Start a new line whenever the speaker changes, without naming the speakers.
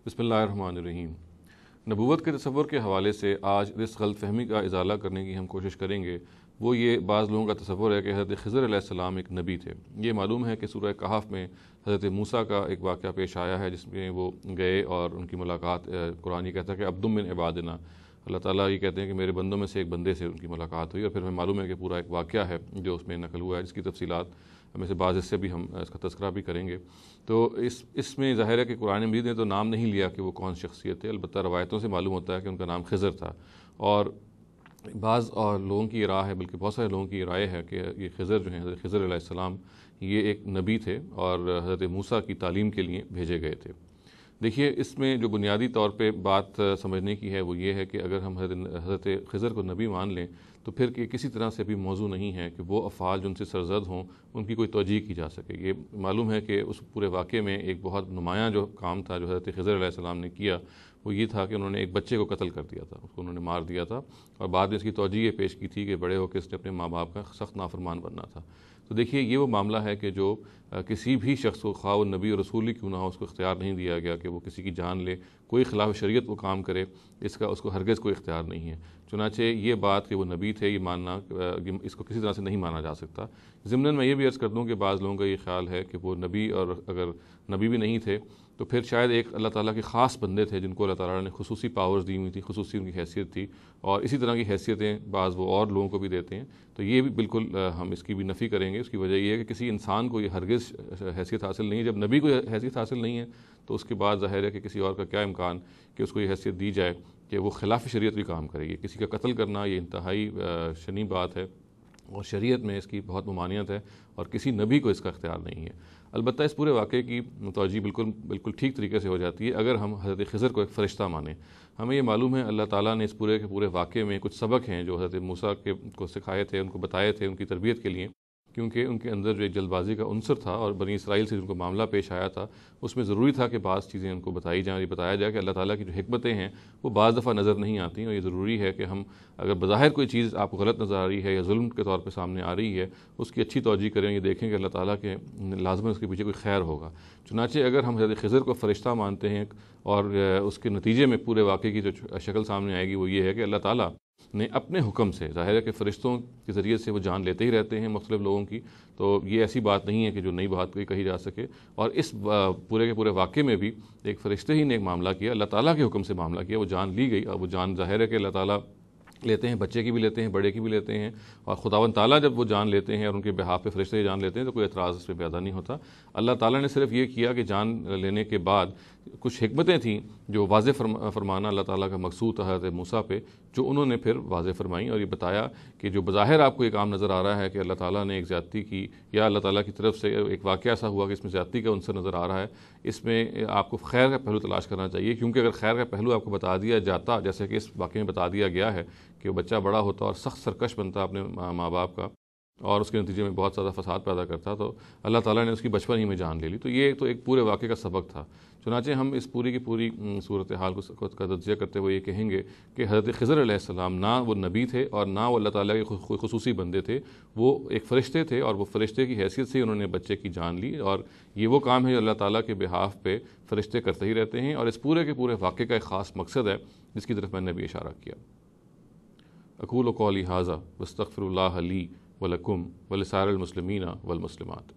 بسم اللہ الرحمن الرحیم۔ نبوت کے تصور کے حوالے سے آج اس غلط فہمی کا ازالہ کرنے کی ہم کوشش کریں گے۔ وہ یہ بعض لوگوں کا تصور ہے کہ حضرت خضر علیہ السلام ایک نبی تھے۔ یہ معلوم ہے کہ سورہ کہف میں حضرت موسیٰ کا ایک واقعہ پیش آیا ہے جس میں وہ گئے اور ان کی ملاقات قرآن کہتا ہے کہ عبد من عبادنا، اللہ تعالیٰ یہ کہتے ہیں کہ میرے بندوں میں سے ایک بندے سے ان کی ملاقات ہوئی، اور پھر ہمیں معلوم ہے کہ پورا ایک واقعہ ہے جو اس میں نقل ہوا ہے، جس کی تفصیلات میں سے بعض حصے بھی ہم اس کا تذکرہ بھی کریں گے۔ تو اس میں ظاہر ہے کہ قرآن مجید نے تو نام نہیں لیا کہ وہ کون شخصیت ہے، البتہ روایتوں سے معلوم ہوتا ہے کہ ان کا نام خضر تھا، اور بعض اور لوگوں کی رائے ہے، بلکہ بہت سارے لوگوں کی رائے ہے کہ یہ خضر جو ہیں، حضرت خضر علیہ السلام، یہ ایک نبی تھے اور حضرت موسیٰ کی تعلیم کے لیے بھیجے گئے تھے۔ دیکھیے، اس میں جو بنیادی طور پہ بات سمجھنے کی ہے وہ یہ ہے کہ اگر ہم حضرت خضر کو نبی مان لیں تو پھر کہ کسی طرح سے بھی موضوع نہیں ہے کہ وہ افعال جو ان سے سرزد ہوں ان کی کوئی توجیہ کی جا سکے۔ یہ معلوم ہے کہ اس پورے واقعے میں ایک بہت نمایاں جو کام تھا جو حضرت خضر علیہ السلام نے کیا وہ یہ تھا کہ انہوں نے ایک بچے کو قتل کر دیا تھا، اس کو انہوں نے مار دیا تھا، اور بعد میں اس کی توجیہ پیش کی تھی کہ بڑے ہو کے اس نے اپنے ماں باپ کا سخت نافرمان بننا تھا۔ تو دیکھیے، یہ وہ معاملہ ہے کہ جو کسی بھی شخص کو، خواہ وہ نبی اور رسول ہی کیوں نہ ہو، اس کو اختیار نہیں دیا گیا کہ وہ کسی کی جان لے، کوئی خلاف شریعت وہ کام کرے، اس کو ہرگز کوئی اختیار نہیں ہے۔ چنانچہ یہ بات کہ وہ نبی تھے، یہ ماننا اس کو کسی طرح سے نہیں مانا جا سکتا۔ ضمناً میں یہ بھی عرض کر دوں کہ بعض لوگوں کا یہ خیال ہے کہ وہ نبی، اور اگر نبی بھی نہیں تھے تو پھر شاید ایک اللہ تعالیٰ کے خاص بندے تھے جن کو اللہ تعالیٰ نے خصوصی پاورز دی ہوئی تھی، خصوصی ان کی حیثیت تھی، اور اسی طرح کی حیثیتیں بعض وہ اور لوگوں کو بھی دیتے ہیں۔ تو یہ بھی بالکل ہم اس کی بھی نفی کریں گے۔ اس کی وجہ یہ ہے کہ کسی انسان کو یہ ہرگز حیثیت حاصل نہیں ہے۔ جب نبی کو حیثیت حاصل نہیں ہے تو اس کے بعد ظاہر ہے کہ کسی اور کا کیا امکان کہ اس کو یہ حیثیت دی جائے کہ وہ خلاف شریعت بھی کام کرے گی۔ کسی کا قتل کرنا یہ انتہائی شنیع بات ہے، اور شریعت میں اس کی بہت ممانعت ہے، اور کسی نبی کو اس کا اختیار نہیں ہے۔ البتہ اس پورے واقعے کی توجیہ بالکل ٹھیک طریقے سے ہو جاتی ہے اگر ہم حضرت خضر کو ایک فرشتہ مانیں۔ ہمیں یہ معلوم ہے اللہ تعالیٰ نے اس پورے کے پورے واقعے میں کچھ سبق ہیں جو حضرت موسیٰ کو سکھائے تھے، ان کو بتائے تھے ان کی تربیت کے لیے، کیونکہ ان کے اندر جو ایک جلد بازی کا عنصر تھا اور بنی اسرائیل سے جن کو معاملہ پیش آیا تھا اس میں ضروری تھا کہ بعض چیزیں ان کو بتائی جائیں، اور یہ بتایا جائے کہ اللہ تعالیٰ کی جو حکمتیں ہیں وہ بعض دفعہ نظر نہیں آتی، اور یہ ضروری ہے کہ ہم اگر بظاہر کوئی چیز آپ کو غلط نظر آ رہی ہے یا ظلم کے طور پہ سامنے آ رہی ہے اس کی اچھی توجیہ کریں، یہ دیکھیں کہ اللہ تعالیٰ کے لازماً اس کے پیچھے کوئی خیر ہوگا۔ چنانچہ اگر ہم حضرت خضر کو فرشتہ مانتے ہیں اور اس کے نتیجے میں پورے واقعے کی جو شکل سامنے آئے گی وہ یہ ہے کہ اللہ تعالیٰ نے اپنے حکم سے، ظاہر ہے کہ فرشتوں کے ذریعے سے وہ جان لیتے ہی رہتے ہیں مختلف لوگوں کی، تو یہ ایسی بات نہیں ہے کہ جو نئی بات کوئی کہی جا سکے، اور اس پورے کے پورے واقعے میں بھی ایک فرشتے ہی نے ایک معاملہ کیا، اللہ تعالیٰ کے حکم سے معاملہ کیا، وہ جان لی گئی، اور وہ جان ظاہر ہے کہ اللہ تعالیٰ لیتے ہیں، بچے کی بھی لیتے ہیں، بڑے کی بھی لیتے ہیں، اور خداوند تعالیٰ جب وہ جان لیتے ہیں اور ان کے بہاف پہ فرشتے جان لیتے ہیں تو کوئی اعتراض اس پہ پیدا نہیں ہوتا۔ اللہ تعالیٰ نے صرف یہ کیا کہ جان لینے کے بعد کچھ حکمتیں تھیں جو واضح فرمانا اللہ تعالیٰ کا مقصود تھا حضرت موسیٰ پہ، جو انہوں نے پھر واضح فرمائیں، اور یہ بتایا کہ جو بظاہر آپ کو یہ کام نظر آ رہا ہے کہ اللہ تعالیٰ نے ایک زیادتی کی یا اللہ تعالیٰ کی طرف سے ایک واقعہ ایسا ہوا کہ اس میں زیادتی کا عنصر نظر آ رہا ہے، اس میں آپ کو خیر کا پہلو تلاش کرنا چاہیے، کیونکہ اگر خیر کا پہلو آپ کو بتا دیا جاتا، جیسے کہ اس واقعے میں بتا دیا گیا ہے کہ وہ بچہ بڑا ہوتا اور سخت سرکش بنتا اپنے ماں باپ کا، اور اس کے نتیجے میں بہت زیادہ فساد پیدا کرتا، تو اللہ تعالیٰ نے اس کی بچپن ہی میں جان لے لی، تو یہ تو ایک پورے واقعے کا سبق تھا۔ چنانچہ ہم اس پوری کی پوری صورتحال کا تجزیہ کرتے ہوئے یہ کہیں گے کہ حضرت خضر علیہ السلام نہ وہ نبی تھے اور نہ وہ اللہ تعالیٰ کے خصوصی بندے تھے، وہ ایک فرشتے تھے، اور وہ فرشتے کی حیثیت سے انہوں نے بچے کی جان لی، اور یہ وہ کام ہے جو اللہ تعالیٰ کے بہاف پہ فرشتے کرتے ہی رہتے ہیں، اور اس پورے کے پورے واقعے کا ایک خاص مقصد ہے جس کی طرف میں نے بھی اشارہ کیا۔ اقول قولی ھذا واستغفر اللہ لی ولکم ولسائر المسلمین والمسلمات۔